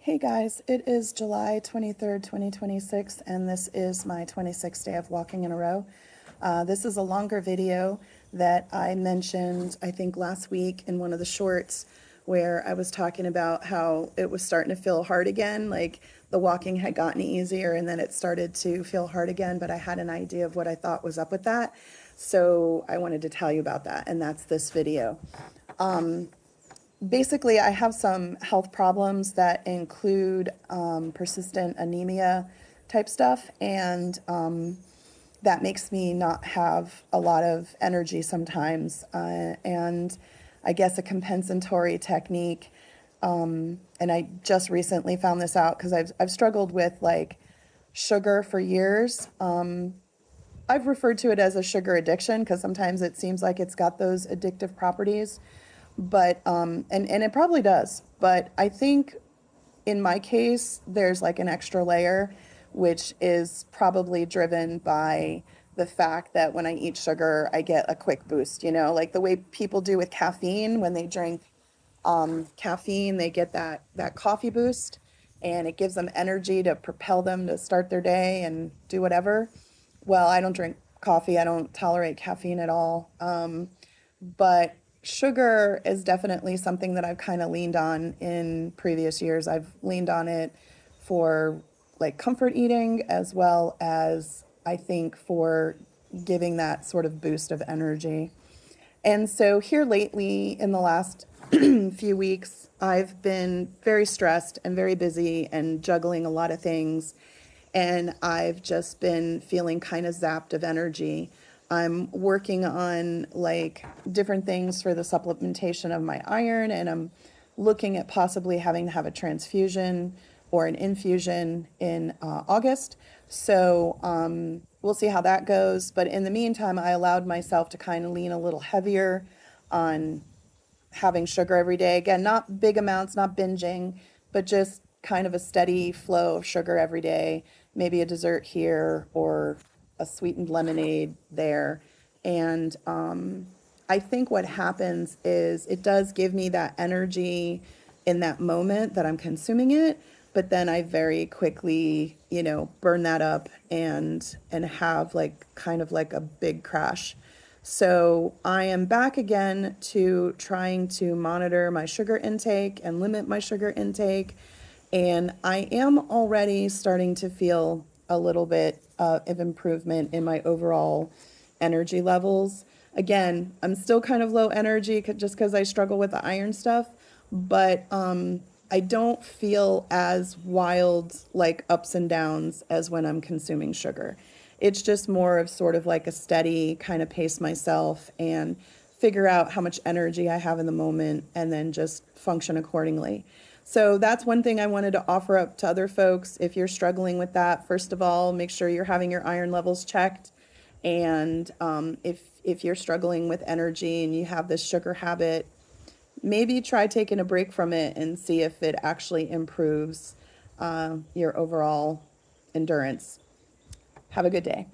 Hey guys, it is July 23rd, 2026, and this is my 26th day of walking in a row. This is a longer video that I mentioned, I think, last week in one of the shorts where I was talking about how it was starting to feel hard again, like the walking had gotten easier and then it started to feel hard again, but I had an idea of what I thought was up with that. So I wanted to tell you about that, and that's this video. Basically, I have some health problems that include persistent anemia type stuff, and that makes me not have a lot of energy sometimes. And I guess a compensatory technique, and I just recently found this out because I've struggled with like sugar for years. I've referred to it as a sugar addiction because sometimes it seems like it's got those addictive properties, but and it probably does. But I think in my case, there's like an extra layer, which is probably driven by the fact that when I eat sugar, I get a quick boost, like the way people do with caffeine when they drink caffeine, they get that coffee boost and it gives them energy to propel them to start their day and do whatever. Well, I don't drink coffee. I don't tolerate caffeine at all. But sugar is definitely something that I've kind of leaned on in previous years. I've leaned on it for like comfort eating as well as I think for giving that sort of boost of energy. And so here lately in the last few weeks, I've been very stressed and very busy and juggling a lot of things. And I've just been feeling kind of zapped of energy. I'm working on like different things for the supplementation of my iron, and I'm looking at possibly having to have a transfusion or an infusion in August. So we'll see how that goes. But in the meantime, I allowed myself to kind of lean a little heavier on having sugar every day. Again, not big amounts, not binging, but just kind of a steady flow of sugar every day, maybe a dessert here or a sweetened lemonade there. And I think what happens is it does give me that energy in that moment that I'm consuming it, but then I very quickly, burn that up and have like kind of like a big crash. So I am back again to trying to monitor my sugar intake and limit my sugar intake. And I am already starting to feel a little bit of improvement in my overall energy levels. Again, I'm still kind of low energy just because I struggle with the iron stuff, but I don't feel as wild like ups and downs as when I'm consuming sugar. It's just more of sort of like a steady kind of pace myself and figure out how much energy I have in the moment and then just function accordingly. So that's one thing I wanted to offer up to other folks. If you're struggling with that, first of all, make sure you're having your iron levels checked. And if you're struggling with energy and you have this sugar habit, maybe try taking a break from it and see if it actually improves your overall endurance. Have a good day.